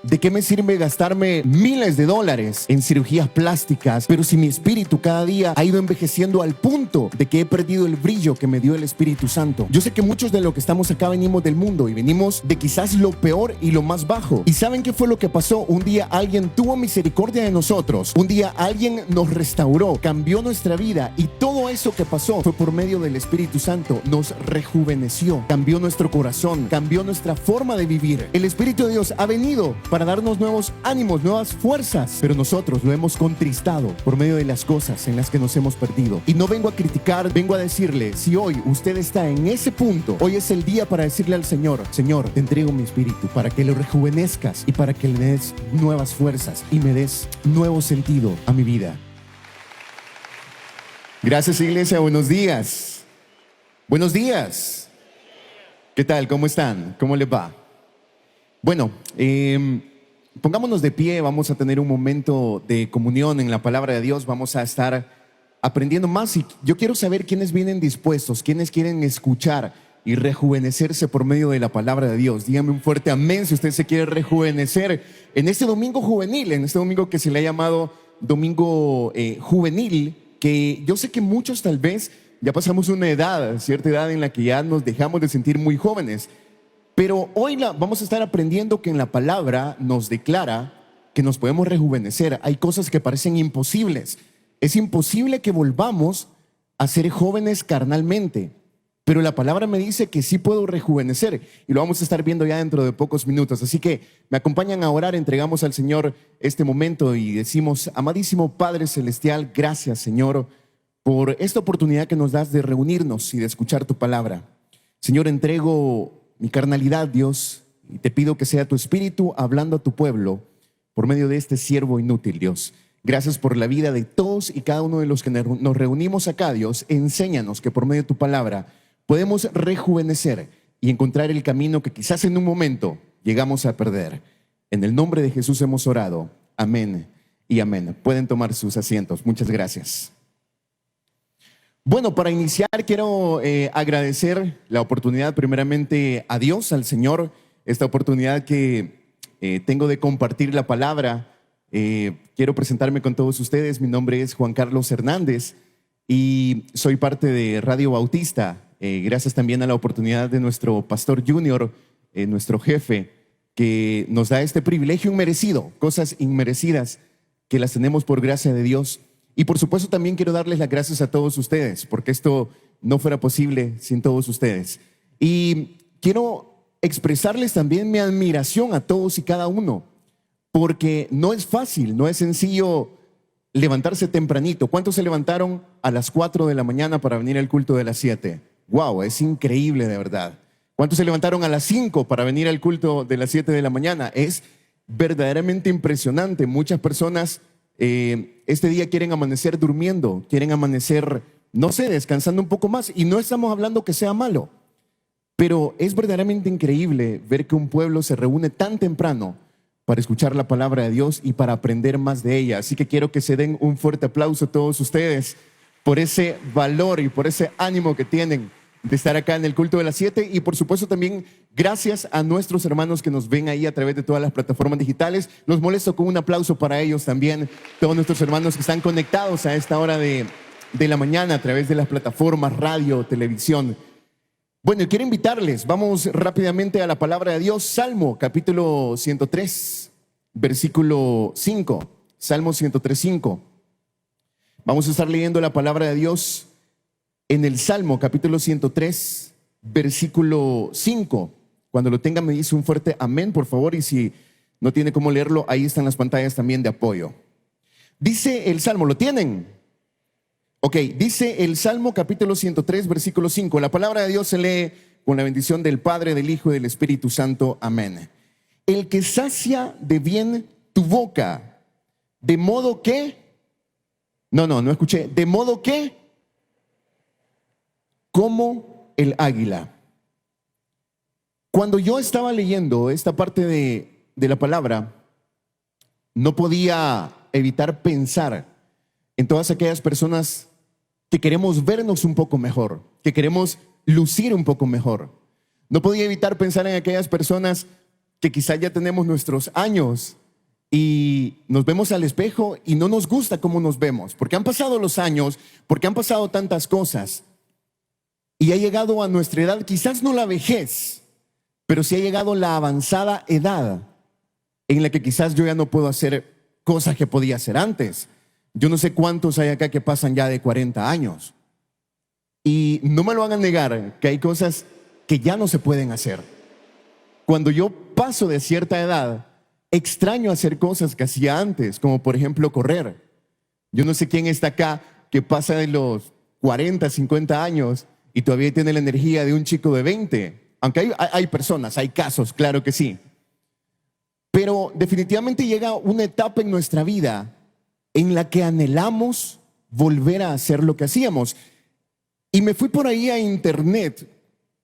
¿De qué me sirve gastarme miles de dólares en cirugías plásticas, pero si mi espíritu cada día ha ido envejeciendo al punto de que he perdido el brillo que me dio el Espíritu Santo? Yo sé que muchos de los que estamos acá venimos del mundo y venimos de quizás lo peor y lo más bajo. ¿Y saben qué fue lo que pasó? Un día alguien tuvo misericordia de nosotros. Un día alguien nos restauró, cambió nuestra vida, y todo eso que pasó fue por medio del Espíritu Santo. Nos rejuveneció, cambió nuestro corazón, cambió nuestra forma de vivir. El Espíritu de Dios ha venido para darnos nuevos ánimos, nuevas fuerzas, pero nosotros lo hemos contristado por medio de las cosas en las que nos hemos perdido. Y no vengo a criticar, vengo a decirle, si hoy usted está en ese punto, hoy es el día para decirle al Señor: Señor, te entrego mi espíritu para que lo rejuvenezcas y para que le des nuevas fuerzas y me des nuevo sentido a mi vida. Gracias, iglesia. Buenos días. Buenos días. ¿Qué tal? ¿Cómo están? ¿Cómo les va? Bueno, pongámonos de pie. Vamos a tener un momento de comunión en la palabra de Dios. Vamos a estar aprendiendo más, y yo quiero saber quiénes vienen dispuestos, quiénes quieren escuchar y rejuvenecerse por medio de la palabra de Dios. Dígame un fuerte amén si usted se quiere rejuvenecer en este domingo juvenil, en este domingo que se le ha llamado domingo juvenil, que yo sé que muchos tal vez ya pasamos una edad, cierta edad en la que ya nos dejamos de sentir muy jóvenes. Pero hoy vamos a estar aprendiendo que en la palabra nos declara que nos podemos rejuvenecer. Hay cosas que parecen imposibles. Es imposible que volvamos a ser jóvenes carnalmente, pero la palabra me dice que sí puedo rejuvenecer, y lo vamos a estar viendo ya dentro de pocos minutos. Así que me acompañan a orar, entregamos al Señor este momento y decimos: amadísimo Padre Celestial, gracias, Señor, por esta oportunidad que nos das de reunirnos y de escuchar tu palabra. Señor, entrego mi carnalidad, Dios, y te pido que sea tu Espíritu hablando a tu pueblo por medio de este siervo inútil, Dios. Gracias por la vida de todos y cada uno de los que nos reunimos acá, Dios. Enséñanos que por medio de tu palabra podemos rejuvenecer y encontrar el camino que quizás en un momento llegamos a perder. En el nombre de Jesús hemos orado. Amén y amén. Pueden tomar sus asientos. Muchas gracias. Bueno, para iniciar quiero agradecer la oportunidad primeramente a Dios, al Señor, esta oportunidad que tengo de compartir la palabra. Quiero presentarme con todos ustedes. Mi nombre es Juan Carlos Hernández y soy parte de Radio Bautista. Gracias también a la oportunidad de nuestro pastor junior, nuestro jefe, que nos da este privilegio inmerecido, cosas inmerecidas que las tenemos por gracia de Dios. Y por supuesto también quiero darles las gracias a todos ustedes, porque esto no fuera posible sin todos ustedes. Y quiero expresarles también mi admiración a todos y cada uno, porque no es fácil, no es sencillo levantarse tempranito. ¿Cuántos se levantaron a las 4 de la mañana para venir al culto de las 7? Wow, es increíble, de verdad. ¿Cuántos se levantaron a las 5 para venir al culto de las 7 de la mañana? Es verdaderamente impresionante. Muchas personas este día quieren amanecer durmiendo, quieren amanecer, no sé, descansando un poco más. Y no estamos hablando que sea malo, pero es verdaderamente increíble ver que un pueblo se reúne tan temprano para escuchar la palabra de Dios y para aprender más de ella. Así que quiero que se den un fuerte aplauso a todos ustedes por ese valor y por ese ánimo que tienen de estar acá en el culto de las 7. Y por supuesto también gracias a nuestros hermanos que nos ven ahí a través de todas las plataformas digitales. Los molesto con un aplauso para ellos también, todos nuestros hermanos que están conectados a esta hora de la mañana a través de las plataformas radio, televisión. Bueno, quiero invitarles, vamos rápidamente a la palabra de Dios. Salmo capítulo 103, versículo 5. Salmo 103, 5. Vamos a estar leyendo la palabra de Dios en el Salmo capítulo 103, versículo 5. Cuando lo tengan me dice un fuerte amén, por favor, y si no tiene cómo leerlo, ahí están las pantallas también de apoyo. Dice el Salmo, ¿lo tienen? Ok, dice el Salmo capítulo 103, versículo 5. La palabra de Dios se lee con la bendición del Padre, del Hijo y del Espíritu Santo. Amén. El que sacia de bien tu boca, de modo que... No escuché. De modo que, como el águila. Cuando yo estaba leyendo esta parte de la palabra, no podía evitar pensar en todas aquellas personas que queremos vernos un poco mejor, que queremos lucir un poco mejor. No podía evitar pensar en aquellas personas que quizás ya tenemos nuestros años y nos vemos al espejo y no nos gusta cómo nos vemos, porque han pasado los años, porque han pasado tantas cosas y ha llegado a nuestra edad, quizás no la vejez, pero sí ha llegado la avanzada edad en la que quizás yo ya no puedo hacer cosas que podía hacer antes. Yo no sé cuántos hay acá que pasan ya de 40 años y no me lo van a negar que hay cosas que ya no se pueden hacer. Cuando yo paso de cierta edad, extraño hacer cosas que hacía antes, como por ejemplo correr. Yo no sé quién está acá que pasa de los 40, 50 años y todavía tiene la energía de un chico de 20. Aunque hay personas, hay casos, claro que sí. Pero definitivamente llega una etapa en nuestra vida en la que anhelamos volver a hacer lo que hacíamos. Y me fui por ahí a internet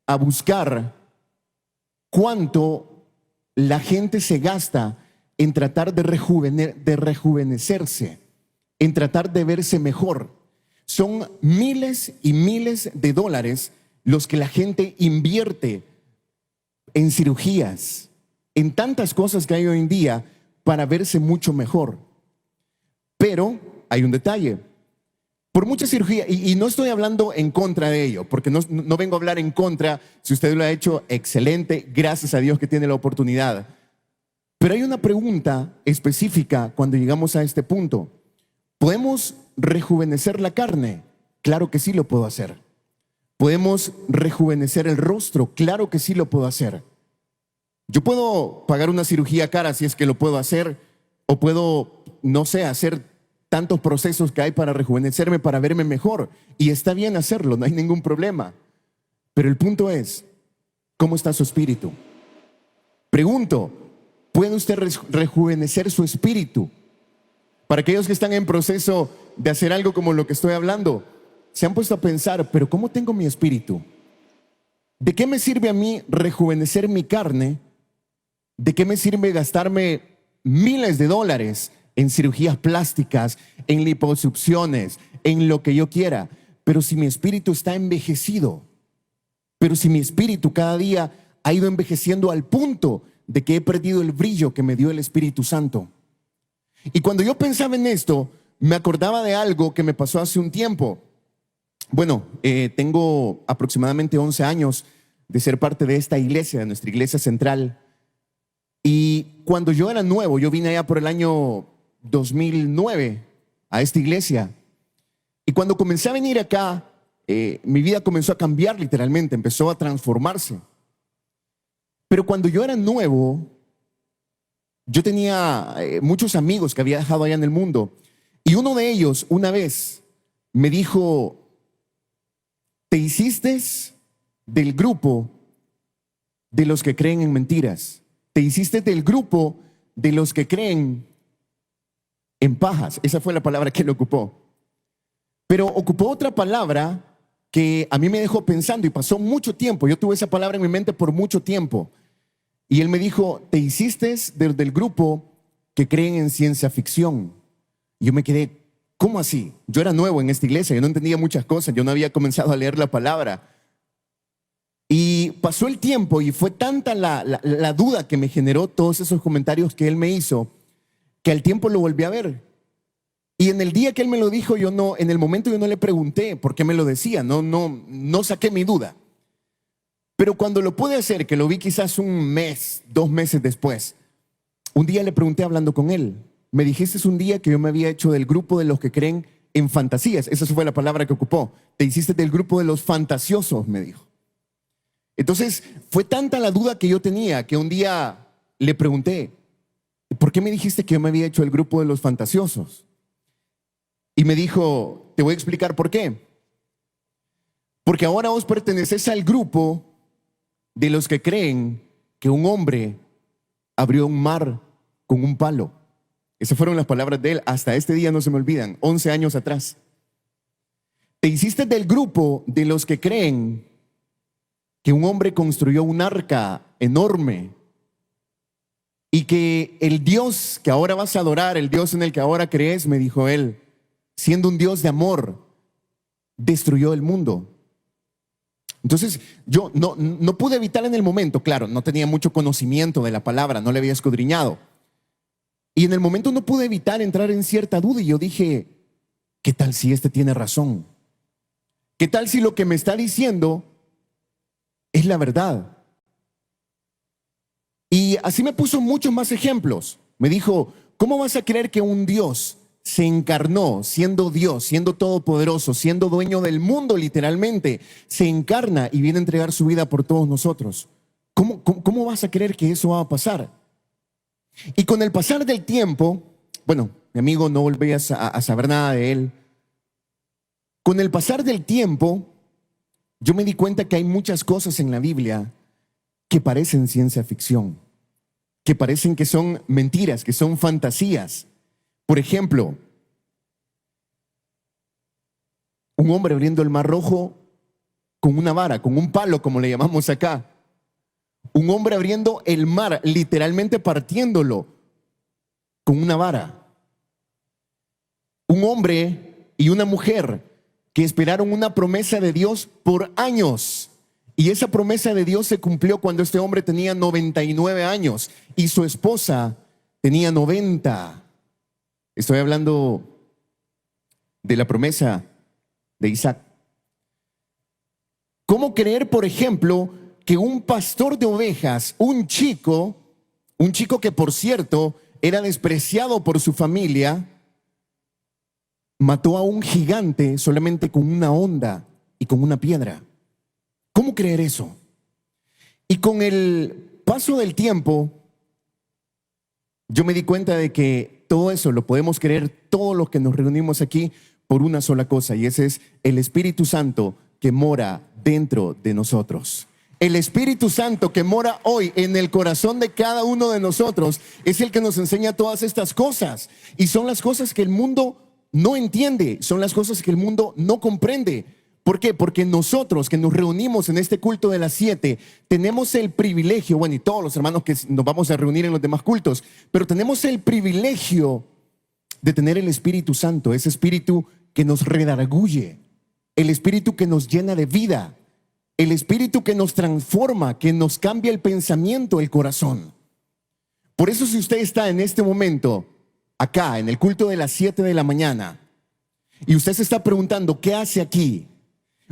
a buscar cuánto la gente se gasta en tratar de rejuvenecerse, en tratar de verse mejor. Son miles y miles de dólares los que la gente invierte en cirugías, en tantas cosas que hay hoy en día para verse mucho mejor. Pero hay un detalle. Por mucha cirugía, y no estoy hablando en contra de ello, porque no vengo a hablar en contra. Si usted lo ha hecho, excelente, gracias a Dios que tiene la oportunidad. Pero hay una pregunta específica cuando llegamos a este punto. ¿Podemos rejuvenecer la carne? Claro que sí lo puedo hacer. ¿Podemos rejuvenecer el rostro? Claro que sí lo puedo hacer. Yo puedo pagar una cirugía cara si es que lo puedo hacer, o puedo, no sé, hacer tantos procesos que hay para rejuvenecerme, para verme mejor. Y está bien hacerlo, no hay ningún problema. Pero el punto es, ¿cómo está su espíritu? Pregunto, ¿puede usted rejuvenecer su espíritu? Para aquellos que están en proceso de hacer algo como lo que estoy hablando, se han puesto a pensar, pero ¿cómo tengo mi espíritu? ¿De qué me sirve a mí rejuvenecer mi carne? ¿De qué me sirve gastarme miles de dólares en cirugías plásticas, en liposucciones, en lo que yo quiera? Pero si mi espíritu está envejecido, pero si mi espíritu cada día ha ido envejeciendo al punto de que he perdido el brillo que me dio el Espíritu Santo. Y cuando yo pensaba en esto, me acordaba de algo que me pasó hace un tiempo. Bueno, tengo aproximadamente 11 años de ser parte de esta iglesia, de nuestra iglesia central. Y cuando yo era nuevo, yo vine allá por el año 2009 a esta iglesia. Y cuando comencé a venir acá, mi vida comenzó a cambiar literalmente, empezó a transformarse. Pero cuando yo era nuevo, yo tenía muchos amigos que había dejado allá en el mundo. Y uno de ellos, una vez, me dijo, ¿te hiciste del grupo de los que creen en mentiras? ¿Te hiciste del grupo de los que creen en pajas? Esa fue la palabra que él ocupó. Pero ocupó otra palabra que a mí me dejó pensando y pasó mucho tiempo. Yo tuve esa palabra en mi mente por mucho tiempo. Y él me dijo, ¿te hiciste del grupo que creen en ciencia ficción? Y yo me quedé, ¿cómo así? Yo era nuevo en esta iglesia, yo no entendía muchas cosas, yo no había comenzado a leer la palabra. Y pasó el tiempo y fue tanta la duda que me generó todos esos comentarios que él me hizo, que al tiempo lo volví a ver. Y en el día que él me lo dijo, en el momento yo no le pregunté por qué me lo decía, no saqué mi duda. Pero cuando lo pude hacer, que lo vi quizás un mes, 2 meses después, un día le pregunté hablando con él, me dijiste un día que yo me había hecho del grupo de los que creen en fantasías. Esa fue la palabra que ocupó. Te hiciste del grupo de los fantasiosos, me dijo. Entonces, fue tanta la duda que yo tenía que un día le pregunté, ¿por qué me dijiste que yo me había hecho el grupo de los fantasiosos? Y me dijo, te voy a explicar por qué. Porque ahora vos perteneces al grupo de los que creen que un hombre abrió un mar con un palo. Esas fueron las palabras de él. Hasta este día no se me olvidan, 11 años atrás. Te hiciste del grupo de los que creen que un hombre construyó un arca enorme y que el Dios que ahora vas a adorar, el Dios en el que ahora crees, me dijo él, siendo un Dios de amor, destruyó el mundo. Entonces yo no pude evitar en el momento, claro, no tenía mucho conocimiento de la palabra, no le había escudriñado. Y en el momento no pude evitar entrar en cierta duda y yo dije, ¿qué tal si este tiene razón? ¿Qué tal si lo que me está diciendo es la verdad? Y así me puso muchos más ejemplos. Me dijo, ¿cómo vas a creer que un Dios se encarnó siendo Dios, siendo todopoderoso, siendo dueño del mundo literalmente? Se encarna y viene a entregar su vida por todos nosotros. ¿Cómo vas a creer que eso va a pasar? Y con el pasar del tiempo, bueno, mi amigo no volvías a saber nada de él. Con el pasar del tiempo, yo me di cuenta que hay muchas cosas en la Biblia que parecen ciencia ficción, que parecen que son mentiras, que son fantasías. Por ejemplo, un hombre abriendo el mar Rojo con una vara, con un palo, como le llamamos acá. Un hombre abriendo el mar, literalmente partiéndolo con una vara. Un hombre y una mujer que esperaron una promesa de Dios por años. Y esa promesa de Dios se cumplió cuando este hombre tenía 99 años y su esposa tenía 90. Estoy hablando de la promesa de Isaac. ¿Cómo creer, por ejemplo, que un pastor de ovejas, un chico que por cierto era despreciado por su familia, mató a un gigante solamente con una honda y con una piedra? ¿Cómo creer eso? Y con el paso del tiempo, yo me di cuenta de que todo eso lo podemos creer todos los que nos reunimos aquí por una sola cosa, y ese es el Espíritu Santo que mora dentro de nosotros. El Espíritu Santo que mora hoy en el corazón de cada uno de nosotros es el que nos enseña todas estas cosas. Y son las cosas que el mundo no entiende, son las cosas que el mundo no comprende. ¿Por qué? Porque nosotros que nos reunimos en este culto de las 7, tenemos el privilegio, bueno, y todos los hermanos que nos vamos a reunir en los demás cultos, pero tenemos el privilegio de tener el Espíritu Santo, ese Espíritu que nos redarguye, el Espíritu que nos llena de vida, el Espíritu que nos transforma, que nos cambia el pensamiento, el corazón. Por eso, si usted está en este momento acá en el culto de las 7 de la mañana y usted se está preguntando, ¿qué hace aquí?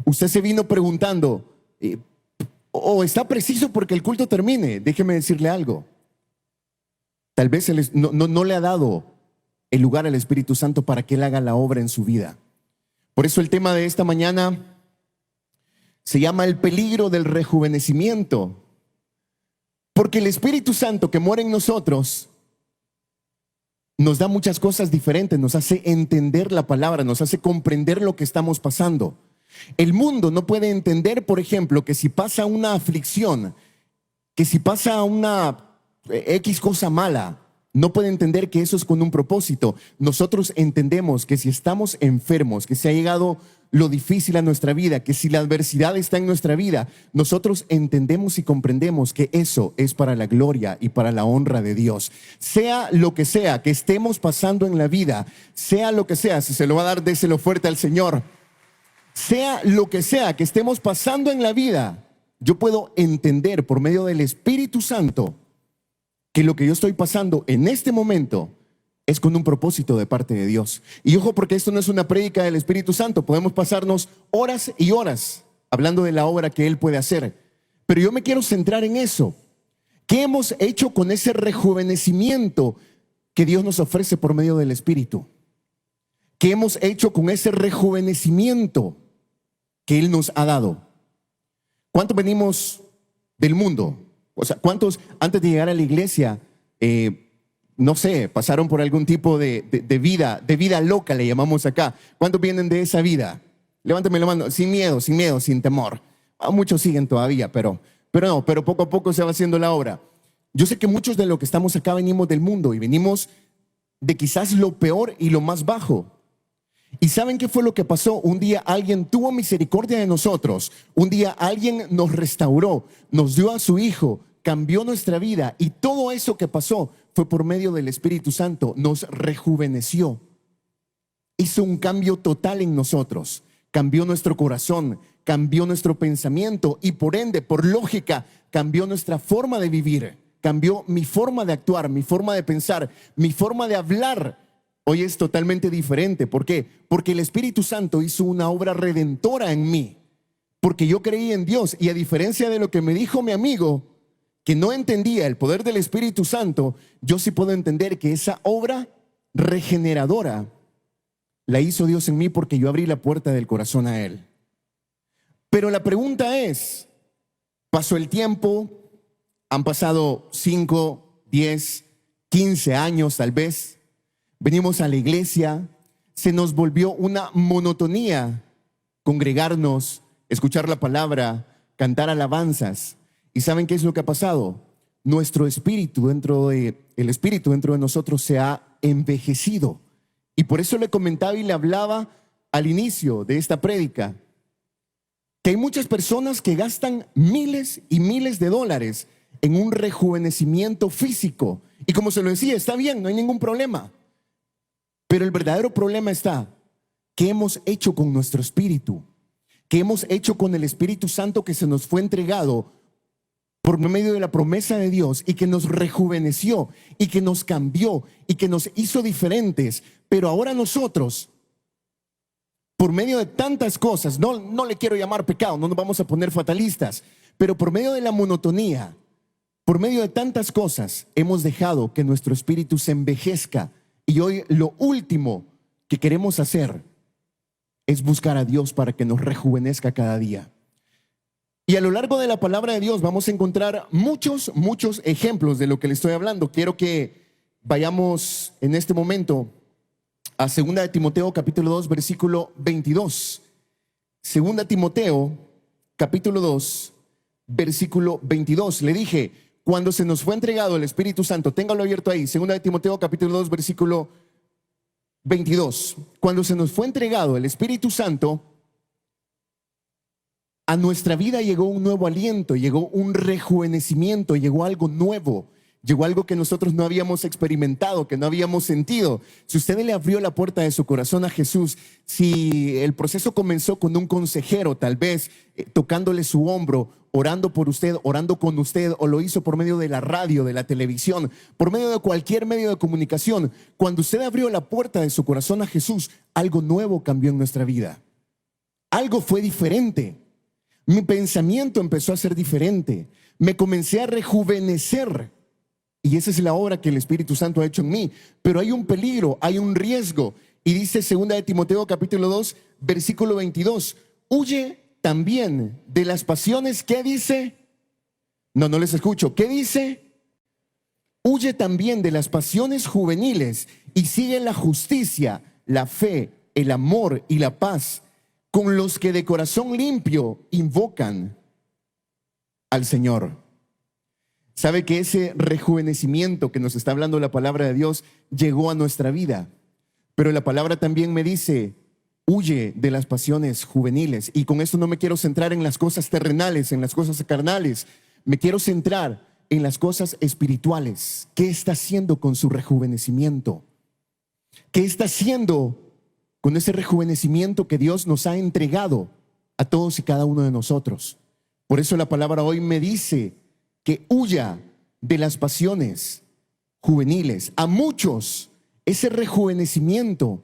Usted se vino preguntando, o está preciso porque el culto termine. Déjeme decirle algo. Tal vez no le ha dado el lugar al Espíritu Santo para que Él haga la obra en su vida. Por eso el tema de esta mañana se llama el peligro del rejuvenecimiento. Porque el Espíritu Santo que mora en nosotros nos da muchas cosas diferentes, nos hace entender la palabra, nos hace comprender lo que estamos pasando. El mundo no puede entender, por ejemplo, que si pasa una aflicción, que si pasa una X cosa mala, no puede entender que eso es con un propósito. Nosotros entendemos que si estamos enfermos, que si ha llegado lo difícil a nuestra vida, que si la adversidad está en nuestra vida, nosotros entendemos y comprendemos que eso es para la gloria y para la honra de Dios. Sea lo que sea que estemos pasando en la vida, sea lo que sea, si se lo va a dar, déselo fuerte al Señor. Sea lo que sea que estemos pasando en la vida, yo puedo entender por medio del Espíritu Santo que lo que yo estoy pasando en este momento es con un propósito de parte de Dios. Y ojo, porque esto no es una prédica del Espíritu Santo. Podemos pasarnos horas y horas hablando de la obra que Él puede hacer. Pero yo me quiero centrar en eso. ¿Qué hemos hecho con ese rejuvenecimiento que Dios nos ofrece por medio del Espíritu? ¿Qué hemos hecho con ese rejuvenecimiento que Él nos ha dado? ¿Cuántos venimos del mundo? O sea, ¿cuántos antes de llegar a la iglesia, no sé, pasaron por algún tipo de vida loca, le llamamos acá? ¿Cuántos vienen de esa vida? Levántame la mano, sin miedo, sin temor. Muchos siguen todavía, pero poco a poco se va haciendo la obra. Yo sé que muchos de los que estamos acá venimos del mundo y venimos de quizás lo peor y lo más bajo. ¿Y saben qué fue lo que pasó? Un día alguien tuvo misericordia de nosotros. Un día alguien nos restauró, nos dio a su Hijo, cambió nuestra vida. Y todo eso que pasó fue por medio del Espíritu Santo. Nos rejuveneció. Hizo un cambio total en nosotros. cambió nuestro corazón, cambió nuestro pensamiento y por ende, por lógica, cambió nuestra forma de vivir, cambió mi forma de actuar, mi forma de pensar, mi forma de hablar. Hoy es totalmente diferente. ¿Por qué? Porque el Espíritu Santo hizo una obra redentora en mí. Porque yo creí en Dios y a diferencia de lo que me dijo mi amigo, que no entendía el poder del Espíritu Santo, yo sí puedo entender que esa obra regeneradora la hizo Dios en mí porque yo abrí la puerta del corazón a Él. Pero la pregunta es, pasó el tiempo, han pasado 5, 10, 15 años tal vez, venimos a la iglesia, se nos volvió una monotonía congregarnos, escuchar la palabra, cantar alabanzas. ¿Y saben qué es lo que ha pasado? El espíritu dentro de nosotros se ha envejecido. Y por eso le comentaba y le hablaba al inicio de esta prédica que hay muchas personas que gastan miles y miles de dólares en un rejuvenecimiento físico. Y como se lo decía, está bien, no hay ningún problema. Pero el verdadero problema está, ¿qué hemos hecho con nuestro espíritu? ¿Qué hemos hecho con el Espíritu Santo que se nos fue entregado por medio de la promesa de Dios y que nos rejuveneció y que nos cambió y que nos hizo diferentes? Pero ahora nosotros, por medio de tantas cosas, no le quiero llamar pecado, no nos vamos a poner fatalistas, pero por medio de la monotonía, por medio de tantas cosas, hemos dejado que nuestro espíritu se envejezca. Y hoy lo último que queremos hacer es buscar a Dios para que nos rejuvenezca cada día. Y a lo largo de la palabra de Dios vamos a encontrar muchos ejemplos de lo que le estoy hablando. Quiero que vayamos en este momento a 2 de Timoteo capítulo 2 versículo 22. 2 Timoteo capítulo 2 versículo 22. Le dije, cuando se nos fue entregado el Espíritu Santo, téngalo abierto ahí, 2 de Timoteo capítulo 2 versículo 22. Cuando se nos fue entregado el Espíritu Santo, a nuestra vida llegó un nuevo aliento, llegó un rejuvenecimiento, llegó algo nuevo, llegó algo que nosotros no habíamos experimentado, que no habíamos sentido. Si usted le abrió la puerta de su corazón a Jesús, si el proceso comenzó con un consejero, tal vez tocándole su hombro, orando por usted, orando con usted, o lo hizo por medio de la radio, de la televisión, por medio de cualquier medio de comunicación, cuando usted abrió la puerta de su corazón a Jesús, algo nuevo cambió en nuestra vida. Algo fue diferente. Mi pensamiento empezó a ser diferente. Me comencé a rejuvenecer. Y esa es la obra que el Espíritu Santo ha hecho en mí. Pero hay un peligro, hay un riesgo. Y dice 2 de Timoteo capítulo 2, versículo 22. Huye también de las pasiones. ¿Qué dice? No les escucho. ¿Qué dice? Huye también de las pasiones juveniles y sigue la justicia, la fe, el amor y la paz con los que de corazón limpio invocan al Señor. ¿Sabe que ese rejuvenecimiento que nos está hablando la palabra de Dios llegó a nuestra vida? Pero la palabra también me dice, huye de las pasiones juveniles. Y con esto no me quiero centrar en las cosas terrenales, en las cosas carnales. Me quiero centrar en las cosas espirituales. ¿Qué está haciendo con su rejuvenecimiento? ¿Qué está haciendo con ese rejuvenecimiento que Dios nos ha entregado a todos y cada uno de nosotros? Por eso la palabra hoy me dice que huya de las pasiones juveniles. A muchos ese rejuvenecimiento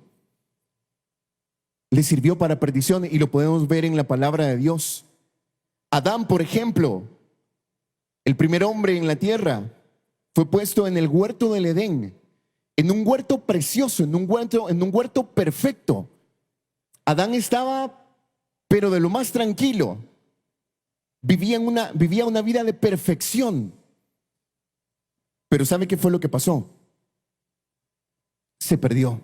le sirvió para perdición y lo podemos ver en la palabra de Dios. Adán, por ejemplo, el primer hombre en la tierra, fue puesto en el huerto del Edén, en un huerto precioso, en un huerto perfecto. Adán estaba, pero de lo más tranquilo. Vivía una vida de perfección. Pero ¿sabe qué fue lo que pasó? Se perdió.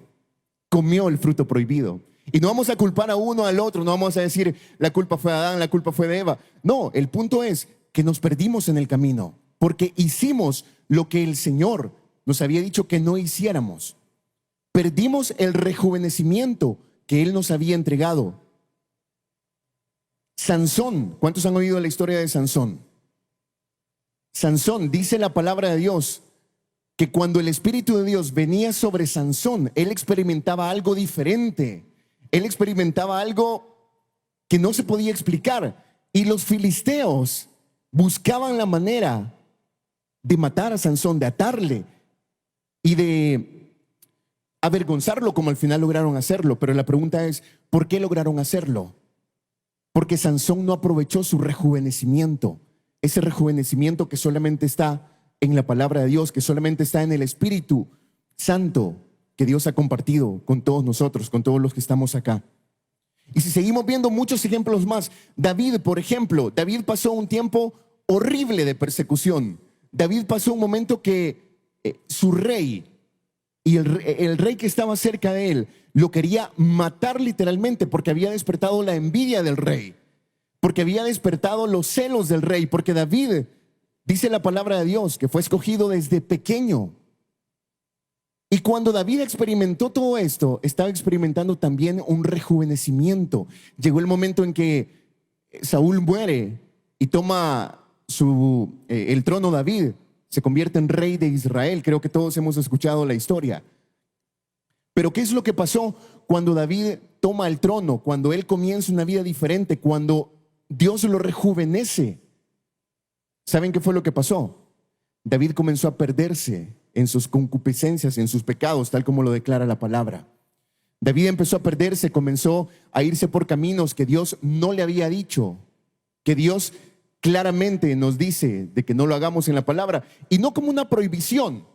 Comió el fruto prohibido. Y no vamos a culpar a uno al otro, no vamos a decir la culpa fue de Adán, la culpa fue de Eva. No, el punto es que nos perdimos en el camino porque hicimos lo que el Señor nos había dicho que no hiciéramos. Perdimos el rejuvenecimiento que Él nos había entregado. Sansón, ¿cuántos han oído la historia de Sansón? Sansón, dice la palabra de Dios, que cuando el Espíritu de Dios venía sobre Sansón, él experimentaba algo diferente. Él experimentaba algo que no se podía explicar. Y los filisteos buscaban la manera de matar a Sansón, de atarle y de avergonzarlo, como al final lograron hacerlo. Pero la pregunta es, ¿por qué lograron hacerlo? Porque Sansón no aprovechó su rejuvenecimiento, ese rejuvenecimiento que solamente está en la palabra de Dios, que solamente está en el Espíritu Santo que Dios ha compartido con todos nosotros, con todos los que estamos acá. Y si seguimos viendo muchos ejemplos más, David, por ejemplo, David pasó un tiempo horrible de persecución. David pasó un momento que su rey y el rey que estaba cerca de él lo quería matar literalmente, porque había despertado la envidia del rey, porque había despertado los celos del rey, porque David, dice la palabra de Dios, que fue escogido desde pequeño. Y cuando David experimentó todo esto, estaba experimentando también un rejuvenecimiento. Llegó el momento en que Saúl muere y toma el trono David, se convierte en rey de Israel. Creo que todos hemos escuchado la historia. Pero ¿qué es lo que pasó cuando David toma el trono? Cuando él comienza una vida diferente, cuando Dios lo rejuvenece. ¿Saben qué fue lo que pasó? David comenzó a perderse en sus concupiscencias, en sus pecados, tal como lo declara la palabra. David empezó a perderse, comenzó a irse por caminos que Dios no le había dicho, que Dios claramente nos dice de que no lo hagamos en la palabra, y no como una prohibición,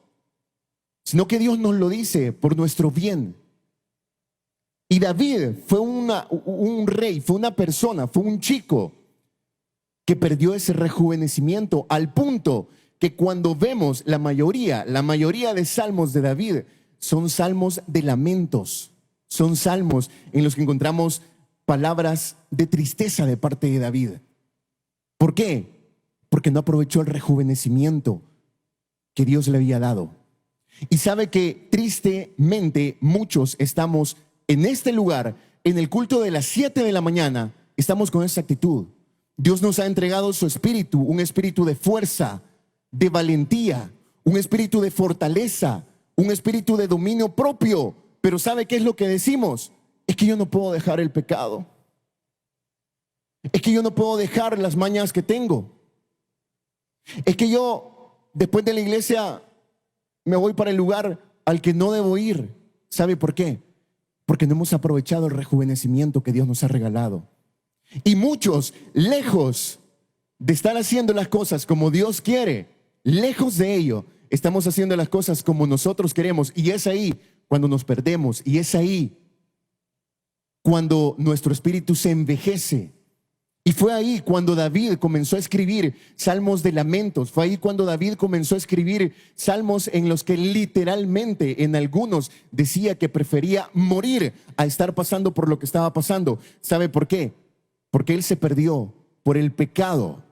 sino que Dios nos lo dice por nuestro bien. Y David fue un rey, fue una persona, fue un chico que perdió ese rejuvenecimiento al punto que cuando vemos la mayoría de salmos de David son salmos de lamentos, son salmos en los que encontramos palabras de tristeza de parte de David. ¿Por qué? Porque no aprovechó el rejuvenecimiento que Dios le había dado. Y sabe que tristemente muchos estamos en este lugar, en el culto de las 7 de la mañana, estamos con esa actitud. Dios nos ha entregado su espíritu, un espíritu de fuerza, de valentía, un espíritu de fortaleza, un espíritu de dominio propio. Pero ¿sabe qué es lo que decimos? Es que yo no puedo dejar el pecado. Es que yo no puedo dejar las mañas que tengo. Es que yo, después de la iglesia, me voy para el lugar al que no debo ir. ¿Sabe por qué? Porque no hemos aprovechado el rejuvenecimiento que Dios nos ha regalado. Y muchos, lejos de estar haciendo las cosas como Dios quiere, lejos de ello, estamos haciendo las cosas como nosotros queremos. Y es ahí cuando nos perdemos. Y es ahí cuando nuestro espíritu se envejece. Y fue ahí cuando David comenzó a escribir salmos de lamentos. Fue ahí cuando David comenzó a escribir salmos en los que literalmente en algunos decía que prefería morir a estar pasando por lo que estaba pasando. ¿Sabe por qué? Porque él se perdió por el pecado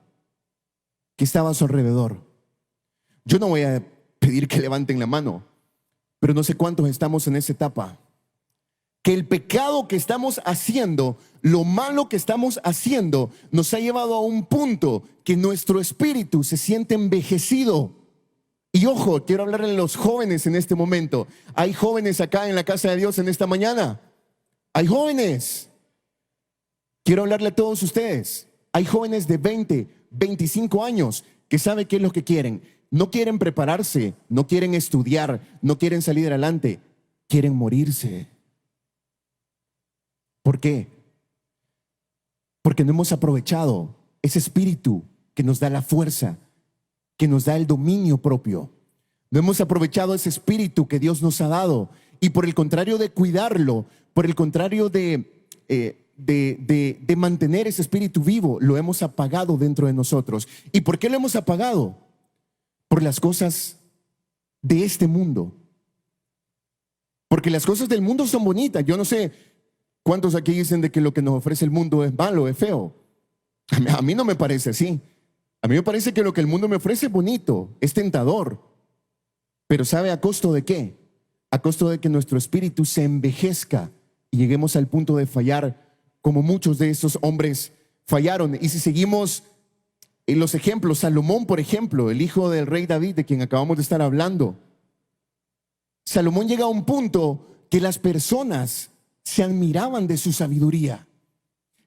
que estaba a su alrededor. Yo no voy a pedir que levanten la mano, pero no sé cuántos estamos en esa etapa. Que el pecado que estamos haciendo, lo malo que estamos haciendo, nos ha llevado a un punto que nuestro espíritu se siente envejecido. Y ojo, quiero hablarle a los jóvenes en este momento. Hay jóvenes acá en la casa de Dios en esta mañana. Hay jóvenes. Quiero hablarle a todos ustedes. Hay jóvenes de 20, 25 años que saben qué es lo que quieren. No quieren prepararse, no quieren estudiar, no quieren salir adelante, quieren morirse. ¿Por qué? Porque no hemos aprovechado ese espíritu que nos da la fuerza, que nos da el dominio propio. No hemos aprovechado ese espíritu que Dios nos ha dado. Y por el contrario de cuidarlo, por el contrario de mantener ese espíritu vivo, lo hemos apagado dentro de nosotros. ¿Y por qué lo hemos apagado? Por las cosas de este mundo. Porque las cosas del mundo son bonitas. Yo no sé cuántos aquí dicen de que lo que nos ofrece el mundo es malo, es feo. A mí no me parece así. A mí me parece que lo que el mundo me ofrece es bonito, es tentador. Pero ¿sabe a costo de qué? A costo de que nuestro espíritu se envejezca y lleguemos al punto de fallar como muchos de estos hombres fallaron. Y si seguimos en los ejemplos, Salomón, por ejemplo, el hijo del rey David, de quien acabamos de estar hablando, Salomón llega a un punto que las personas se admiraban de su sabiduría.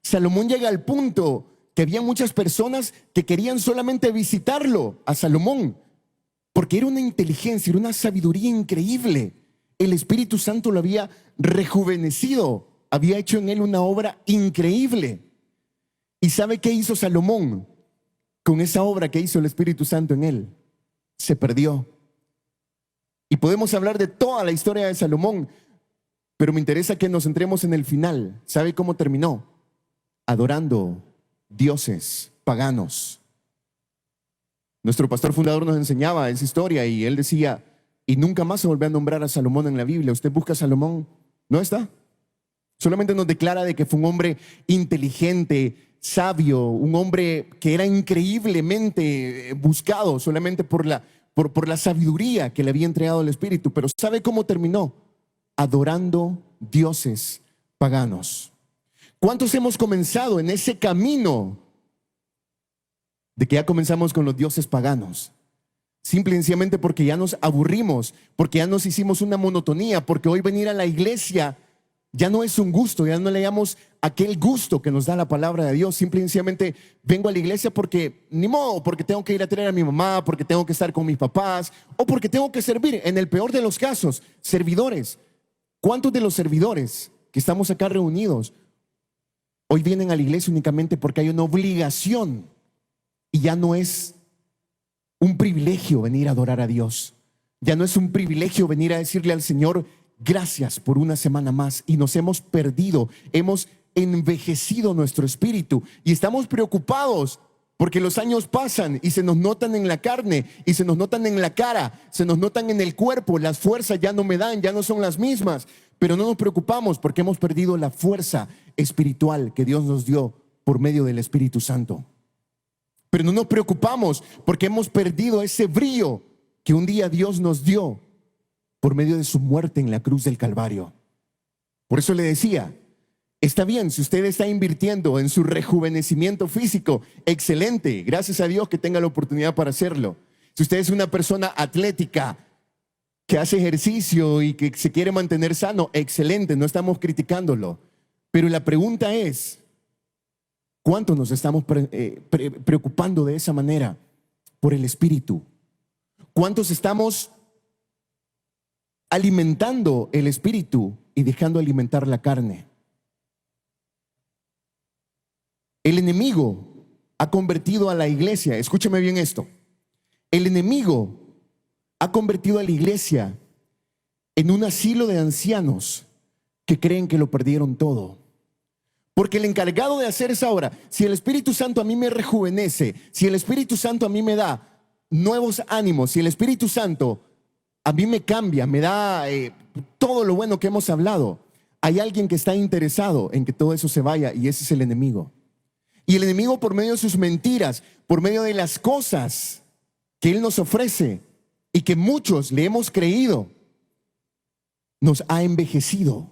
Salomón llega al punto que había muchas personas que querían solamente visitarlo a Salomón, porque era una inteligencia, era una sabiduría increíble. El Espíritu Santo lo había rejuvenecido, había hecho en él una obra increíble. ¿Y sabe qué hizo Salomón con esa obra que hizo el Espíritu Santo en él? Se perdió. Y podemos hablar de toda la historia de Salomón, pero me interesa que nos centremos en el final. ¿Sabe cómo terminó? Adorando dioses paganos. Nuestro pastor fundador nos enseñaba esa historia y él decía, y nunca más se volvió a nombrar a Salomón en la Biblia. Usted busca a Salomón, no está. Solamente nos declara de que fue un hombre inteligente, sabio, un hombre que era increíblemente buscado solamente por la sabiduría que le había entregado el Espíritu. Pero ¿sabe cómo terminó? Adorando dioses paganos. ¿Cuántos hemos comenzado en ese camino de que ya comenzamos con los dioses paganos? Simple y sencillamente porque ya nos aburrimos, porque ya nos hicimos una monotonía, porque hoy venir a la iglesia ya no es un gusto, ya no le llamamos aquel gusto que nos da la palabra de Dios. Simple y sencillamente vengo a la iglesia porque, ni modo, porque tengo que ir a traer a mi mamá, porque tengo que estar con mis papás, o porque tengo que servir. En el peor de los casos, servidores. ¿Cuántos de los servidores que estamos acá reunidos hoy vienen a la iglesia únicamente porque hay una obligación y ya no es un privilegio venir a adorar a Dios? Ya no es un privilegio venir a decirle al Señor gracias por una semana más, y nos hemos perdido, hemos envejecido nuestro espíritu y estamos preocupados porque los años pasan y se nos notan en la carne y se nos notan en la cara, se nos notan en el cuerpo. Las fuerzas ya no me dan, ya no son las mismas, pero no nos preocupamos porque hemos perdido la fuerza espiritual que Dios nos dio por medio del Espíritu Santo. Pero no nos preocupamos porque hemos perdido ese brillo que un día Dios nos dio por medio de su muerte en la cruz del Calvario. Por eso le decía, está bien, si usted está invirtiendo en su rejuvenecimiento físico, excelente, gracias a Dios que tenga la oportunidad para hacerlo. Si usted es una persona atlética, que hace ejercicio y que se quiere mantener sano, excelente, no estamos criticándolo. Pero la pregunta es, ¿cuánto nos estamos preocupando de esa manera por el Espíritu? ¿Cuántos estamos alimentando el Espíritu y dejando alimentar la carne? El enemigo ha convertido a la iglesia, escúcheme bien esto, el enemigo ha convertido a la iglesia en un asilo de ancianos que creen que lo perdieron todo. Porque el encargado de hacer esa obra, si el Espíritu Santo a mí me rejuvenece, si el Espíritu Santo a mí me da nuevos ánimos, si el Espíritu Santo a mí me cambia, me da todo lo bueno que hemos hablado, hay alguien que está interesado en que todo eso se vaya, y ese es el enemigo. Y el enemigo, por medio de sus mentiras, por medio de las cosas que él nos ofrece y que muchos le hemos creído, nos ha envejecido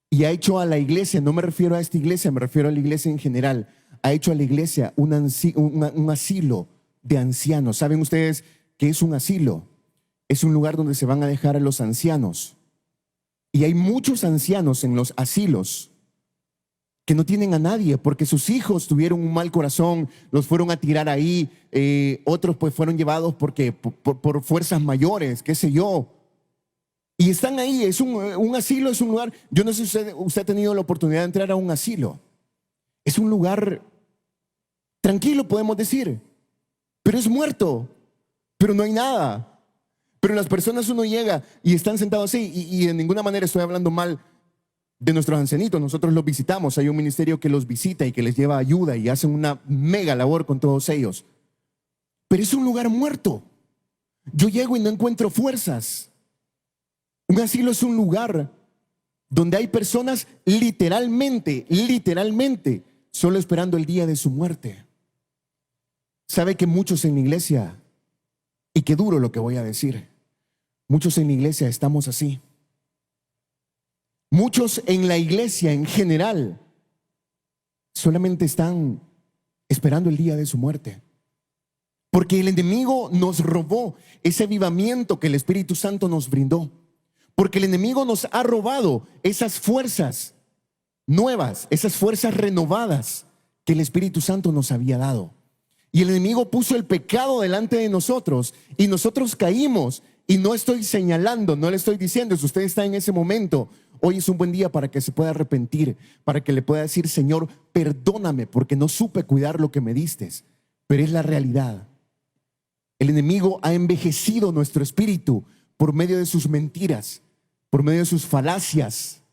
y ha hecho a la iglesia, no me refiero a esta iglesia, me refiero a la iglesia en general, ha hecho a la iglesia un asilo de ancianos. ¿Saben ustedes qué es un asilo? Es un lugar donde se van a dejar a los ancianos. Y hay muchos ancianos en los asilos que no tienen a nadie porque sus hijos tuvieron un mal corazón, los fueron a tirar ahí, otros pues fueron llevados por fuerzas mayores, qué sé yo. Y están ahí, es un asilo, es un lugar, yo no sé si usted ha tenido la oportunidad de entrar a un asilo. Es un lugar tranquilo, podemos decir, pero es muerto, pero no hay nada. Pero las personas, uno llega y están sentados así, y de ninguna manera estoy hablando mal de nuestros ancianitos. Nosotros los visitamos, hay un ministerio que los visita y que les lleva ayuda y hacen una mega labor con todos ellos. Pero es un lugar muerto. Yo llego y no encuentro fuerzas. Un asilo es un lugar donde hay personas literalmente, solo esperando el día de su muerte. ¿Sabe que muchos en la iglesia, y qué duro lo que voy a decir, muchos en la iglesia estamos así? Muchos en la iglesia en general solamente están esperando el día de su muerte. Porque el enemigo nos robó ese avivamiento que el Espíritu Santo nos brindó. Porque el enemigo nos ha robado esas fuerzas nuevas, esas fuerzas renovadas que el Espíritu Santo nos había dado. Y el enemigo puso el pecado delante de nosotros y nosotros caímos. Y no estoy señalando, no le estoy diciendo, si usted está en ese momento, hoy es un buen día para que se pueda arrepentir, para que le pueda decir: Señor, perdóname porque no supe cuidar lo que me diste. Pero es la realidad. El enemigo ha envejecido nuestro espíritu por medio de sus mentiras, por medio de sus falacias,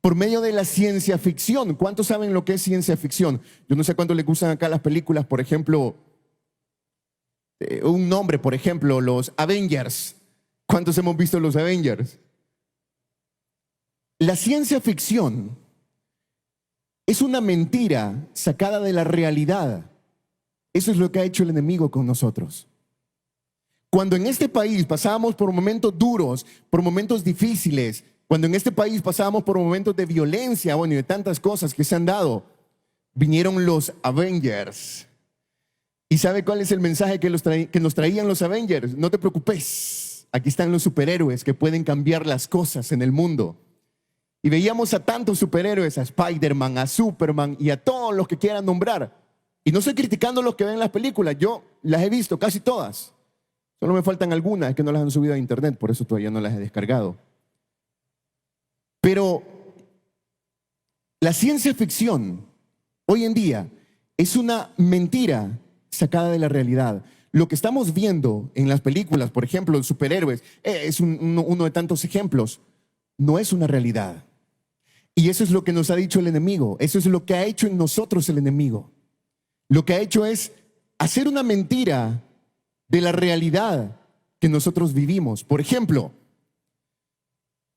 por medio de la ciencia ficción. ¿Cuántos saben lo que es ciencia ficción? Yo no sé cuánto le gustan acá las películas, por ejemplo, un nombre, por ejemplo, los Avengers. ¿Cuántos hemos visto los Avengers? La ciencia ficción es una mentira sacada de la realidad. Eso es lo que ha hecho el enemigo con nosotros. Cuando en este país pasábamos por momentos duros, por momentos difíciles, cuando en este país pasábamos por momentos de violencia, bueno, y de tantas cosas que se han dado, vinieron los Avengers. ¿Y sabe cuál es el mensaje que nos traían los Avengers? No te preocupes, aquí están los superhéroes que pueden cambiar las cosas en el mundo. Y veíamos a tantos superhéroes, a Spider-Man, a Superman y a todos los que quieran nombrar. Y no estoy criticando a los que ven las películas, yo las he visto casi todas. Solo me faltan algunas que no las han subido a internet, por eso todavía no las he descargado. Pero la ciencia ficción hoy en día es una mentira sacada de la realidad. Lo que estamos viendo en las películas, por ejemplo, los superhéroes, es uno de tantos ejemplos, no es una realidad. Y eso es lo que nos ha dicho el enemigo, eso es lo que ha hecho en nosotros el enemigo. Lo que ha hecho es hacer una mentira de la realidad que nosotros vivimos. Por ejemplo,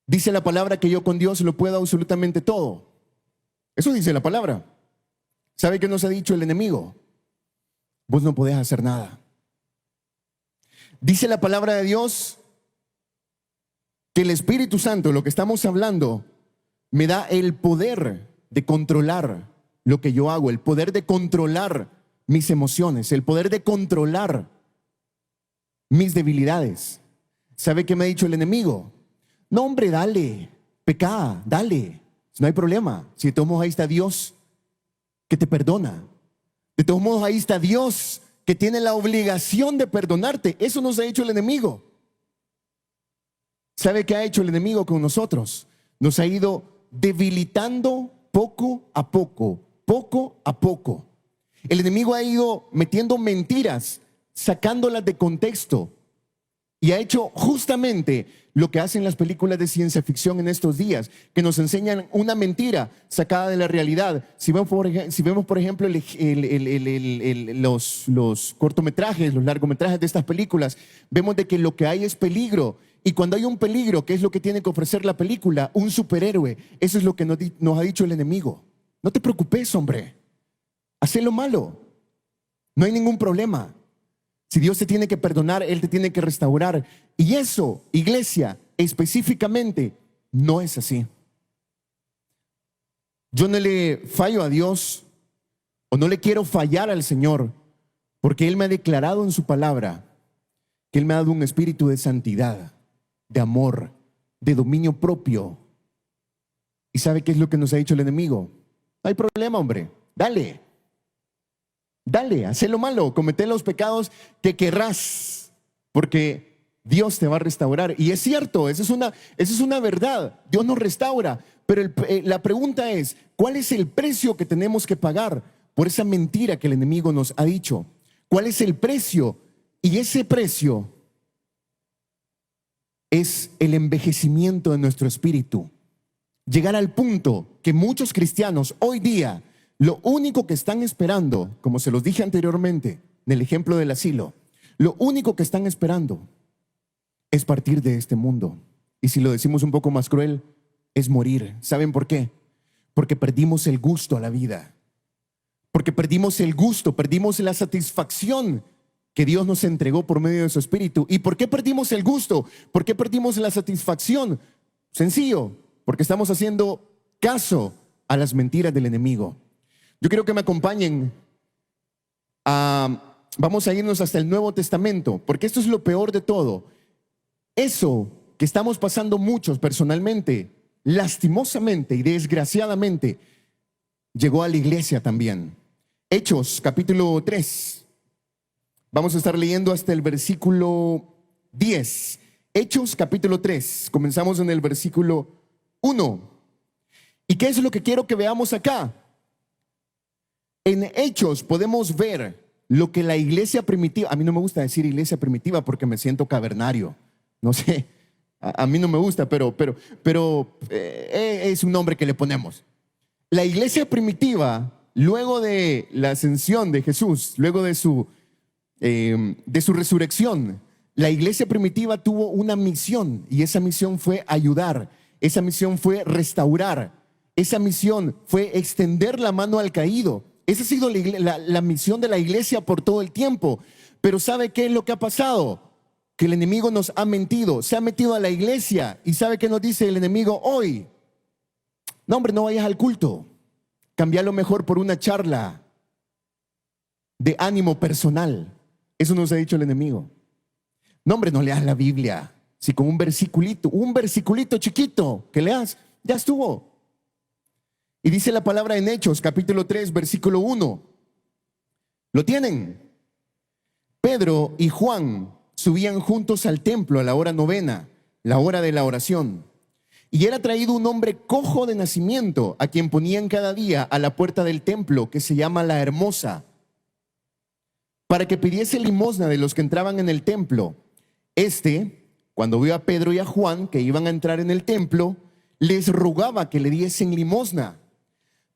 dice la palabra que yo con Dios lo puedo absolutamente todo. Eso dice la palabra. ¿Sabe qué nos ha dicho el enemigo? Vos no podés hacer nada. Dice la palabra de Dios que el Espíritu Santo, lo que estamos hablando, me da el poder de controlar lo que yo hago, el poder de controlar mis emociones, el poder de controlar mis debilidades. ¿Sabe qué me ha dicho el enemigo? No, hombre, dale, pecá, dale, no hay problema. Si de todos modos ahí está Dios que te perdona. De todos modos ahí está Dios que tiene la obligación de perdonarte. Eso nos ha dicho el enemigo. ¿Sabe qué ha hecho el enemigo con nosotros? Nos ha ido debilitando poco a poco, poco a poco. El enemigo ha ido metiendo mentiras, sacándolas de contexto, y ha hecho justamente lo que hacen las películas de ciencia ficción en estos días, que nos enseñan una mentira sacada de la realidad. Si vemos, por ejemplo, los cortometrajes, los largometrajes de estas películas, vemos de que lo que hay es peligro. Y cuando hay un peligro, ¿qué es lo que tiene que ofrecer la película? Un superhéroe. Eso es lo que nos ha dicho el enemigo. No te preocupes, hombre. Haz lo malo. No hay ningún problema. Si Dios te tiene que perdonar, Él te tiene que restaurar. Y eso, iglesia, específicamente, no es así. Yo no le fallo a Dios o no le quiero fallar al Señor, porque Él me ha declarado en su palabra que Él me ha dado un espíritu de santidad, de amor, de dominio propio. ¿Y sabe qué es lo que nos ha dicho el enemigo? No hay problema, hombre, dale. Dale, haz lo malo, comete los pecados que querrás, porque Dios te va a restaurar. Y es cierto, esa es una verdad. Dios nos restaura. Pero la pregunta es, ¿cuál es el precio que tenemos que pagar por esa mentira que el enemigo nos ha dicho? ¿Cuál es el precio? Y ese precio es el envejecimiento de nuestro espíritu. Llegar al punto que muchos cristianos hoy día, lo único que están esperando, como se los dije anteriormente en el ejemplo del asilo, lo único que están esperando es partir de este mundo. Y si lo decimos un poco más cruel, es morir. ¿Saben por qué? Porque perdimos el gusto a la vida. Porque perdimos el gusto, perdimos la satisfacción que Dios nos entregó por medio de su Espíritu. ¿Y por qué perdimos el gusto? ¿Por qué perdimos la satisfacción? Sencillo, porque estamos haciendo caso a las mentiras del enemigo. Yo quiero que me acompañen vamos a irnos hasta el Nuevo Testamento, porque esto es lo peor de todo. Eso que estamos pasando muchos personalmente, lastimosamente y desgraciadamente, llegó a la iglesia también. Hechos, capítulo 3. Vamos a estar leyendo hasta el versículo 10. Hechos, capítulo 3. Comenzamos en el versículo 1. ¿Y qué es lo que quiero que veamos acá? En Hechos podemos ver lo que la iglesia primitiva, a mí no me gusta decir iglesia primitiva porque me siento cavernario, no sé, a mí no me gusta, pero es un nombre que le ponemos. La iglesia primitiva, luego de la ascensión de Jesús, luego de su resurrección, la iglesia primitiva tuvo una misión y esa misión fue ayudar, esa misión fue restaurar, esa misión fue extender la mano al caído. Esa ha sido la misión de la iglesia por todo el tiempo. Pero ¿sabe qué es lo que ha pasado? Que el enemigo nos ha mentido, se ha metido a la iglesia. ¿Y sabe qué nos dice el enemigo hoy? No, hombre, no vayas al culto. Cámbialo mejor por una charla de ánimo personal. Eso nos ha dicho el enemigo. No, hombre, no leas la Biblia. Si con un versiculito chiquito que leas, ya estuvo. Y dice la palabra en Hechos, capítulo 3, versículo 1. ¿Lo tienen? Pedro y Juan subían juntos al templo a la hora novena, la hora de la oración. Y era traído un hombre cojo de nacimiento, a quien ponían cada día a la puerta del templo, que se llama La Hermosa, para que pidiese limosna de los que entraban en el templo. Cuando vio a Pedro y a Juan que iban a entrar en el templo, les rogaba que le diesen limosna.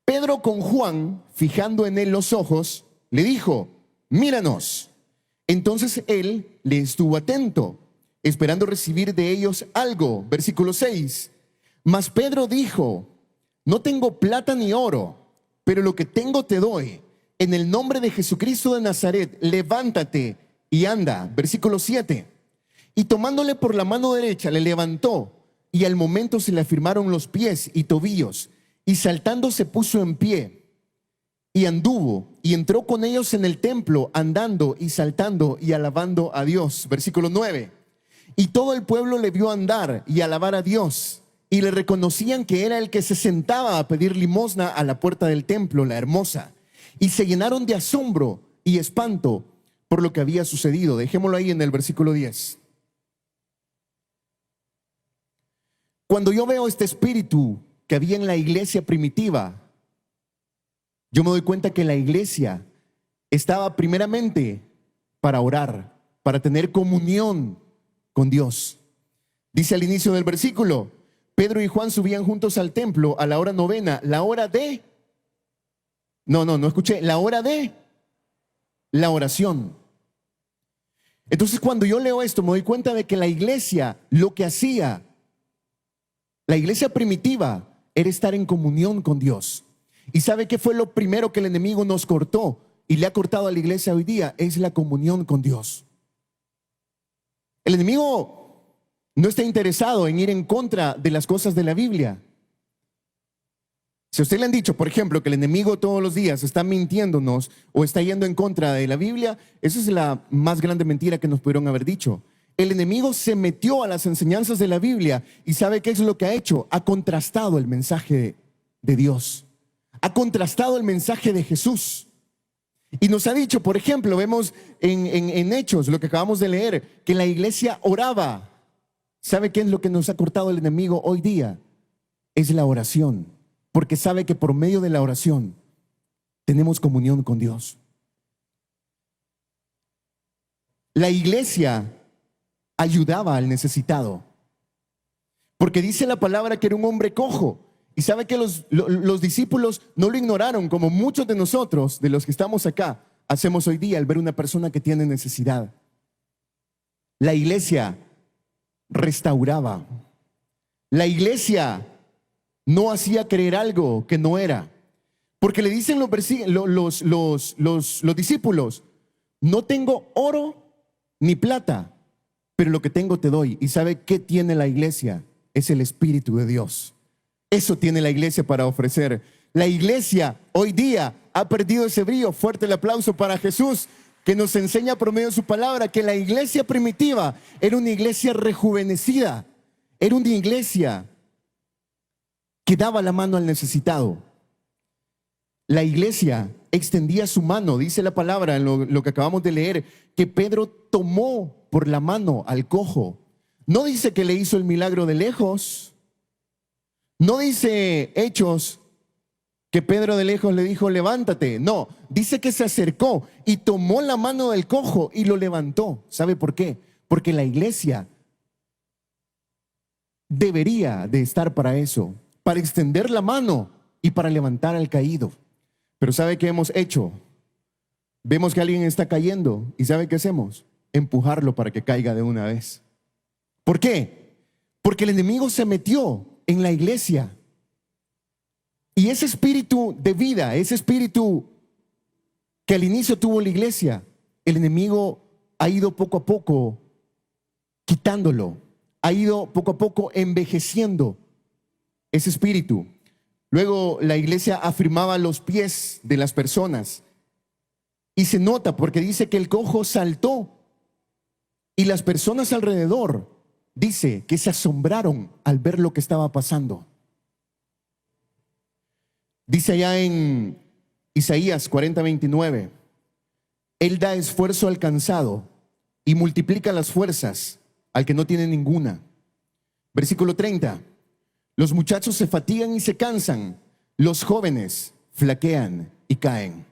Pedro con Juan, fijando en él los ojos, le dijo: míranos. Entonces él le estuvo atento, esperando recibir de ellos algo. Versículo 6. Mas Pedro dijo: no tengo plata ni oro, pero lo que tengo te doy. En el nombre de Jesucristo de Nazaret, levántate y anda. Versículo 7. Y tomándole por la mano derecha, le levantó, y al momento se le afirmaron los pies y tobillos. Y saltando se puso en pie y anduvo y entró con ellos en el templo, andando y saltando y alabando a Dios. Versículo 9. Y todo el pueblo le vio andar y alabar a Dios, y le reconocían que era el que se sentaba a pedir limosna a la puerta del templo, La Hermosa. Y se llenaron de asombro y espanto por lo que había sucedido. Dejémoslo ahí en el versículo 10. Cuando yo veo este espíritu que había en la iglesia primitiva, yo me doy cuenta que la iglesia estaba primeramente para orar, para tener comunión con Dios. Dice al inicio del versículo: Pedro y Juan subían juntos al templo a la hora novena, la hora de... No escuché, la hora de la oración. Entonces, cuando yo leo esto, me doy cuenta de que la iglesia, lo que hacía, la iglesia primitiva, era estar en comunión con Dios. ¿Y sabe qué fue lo primero que el enemigo nos cortó y le ha cortado a la iglesia hoy día? Es la comunión con Dios. El enemigo no está interesado en ir en contra de las cosas de la Biblia. Si a usted le han dicho, por ejemplo, que el enemigo todos los días está mintiéndonos o está yendo en contra de la Biblia, esa es la más grande mentira que nos pudieron haber dicho. El enemigo se metió a las enseñanzas de la Biblia y ¿sabe qué es lo que ha hecho? Ha contrastado el mensaje de Dios. Ha contrastado el mensaje de Jesús. Y nos ha dicho, por ejemplo, vemos en Hechos, lo que acabamos de leer, que la iglesia oraba. ¿Sabe qué es lo que nos ha cortado el enemigo hoy día? Es la oración. Porque sabe que por medio de la oración tenemos comunión con Dios. La iglesia ayudaba al necesitado, porque dice la palabra que era un hombre cojo. Y sabe que los discípulos no lo ignoraron, como muchos de nosotros, de los que estamos acá, hacemos hoy día al ver una persona que tiene necesidad. La iglesia restauraba. La iglesia no hacía creer algo que no era. Porque le dicen los discípulos: no tengo oro ni plata, pero lo que tengo te doy. ¿Y sabe qué tiene la iglesia? Es el Espíritu de Dios. Eso tiene la iglesia para ofrecer. La iglesia hoy día ha perdido ese brillo. Fuerte el aplauso para Jesús, que nos enseña por medio de su palabra que la iglesia primitiva era una iglesia rejuvenecida. Era una iglesia que daba la mano al necesitado. La iglesia extendía su mano, dice la palabra en lo que acabamos de leer, que Pedro tomó por la mano al cojo. No dice que le hizo el milagro de lejos. No dice Hechos que Pedro de lejos le dijo, levántate. No, dice que se acercó y tomó la mano del cojo y lo levantó. ¿Sabe por qué? Porque la iglesia debería de estar para eso, para extender la mano y para levantar al caído. Pero ¿sabe qué hemos hecho? Vemos que alguien está cayendo y ¿sabe qué hacemos? Empujarlo para que caiga de una vez. ¿Por qué? Porque el enemigo se metió en la iglesia. Y ese espíritu de vida, ese espíritu que al inicio tuvo la iglesia, el enemigo ha ido poco a poco quitándolo, ha ido poco a poco envejeciendo ese espíritu. Luego la iglesia afirmaba los pies de las personas y se nota porque dice que el cojo saltó y las personas alrededor, dice que se asombraron al ver lo que estaba pasando. Dice allá en Isaías 40:29, Él da esfuerzo al cansado y multiplica las fuerzas al que no tiene ninguna. Versículo 30, los muchachos se fatigan y se cansan, los jóvenes flaquean y caen.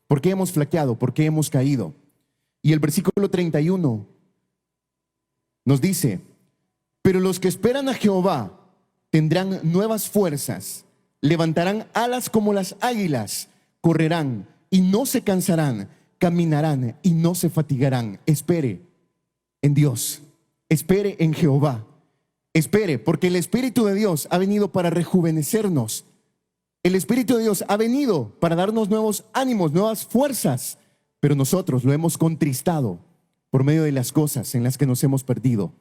¿Por qué hemos flaqueado? ¿Por qué hemos caído? Y el versículo 31 nos dice, pero los que esperan a Jehová tendrán nuevas fuerzas, levantarán alas como las águilas, correrán y no se cansarán, caminarán y no se fatigarán. Espere en Dios, espere en Jehová, espere, porque el Espíritu de Dios ha venido para rejuvenecernos. El Espíritu de Dios ha venido para darnos nuevos ánimos, nuevas fuerzas, pero nosotros lo hemos contristado por medio de las cosas en las que nos hemos perdido.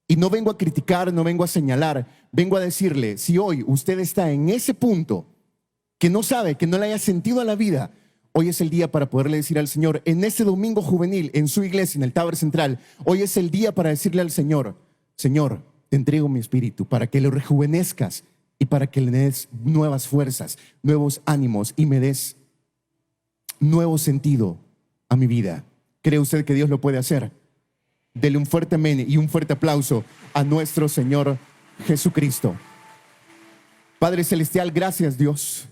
Y no vengo a criticar, no vengo a señalar, vengo a decirle, si hoy usted está en ese punto que no sabe, que no le haya sentido a la vida, hoy es el día para poderle decir al Señor, en este domingo juvenil, en su iglesia, en el Tower Central, hoy es el día para decirle al Señor, Señor, te entrego mi espíritu para que lo rejuvenezcas y para que le des nuevas fuerzas, nuevos ánimos y me des nuevo sentido a mi vida. ¿Cree usted que Dios lo puede hacer? Dele un fuerte amén y un fuerte aplauso a nuestro Señor Jesucristo. Padre Celestial, gracias Dios,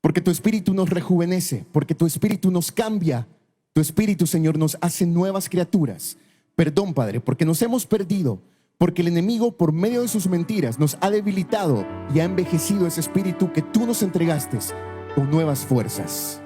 porque tu Espíritu nos rejuvenece, porque tu Espíritu nos cambia, tu Espíritu, Señor, nos hace nuevas criaturas. Perdón, Padre, porque nos hemos perdido, porque el enemigo por medio de sus mentiras nos ha debilitado y ha envejecido ese Espíritu que tú nos entregaste con nuevas fuerzas.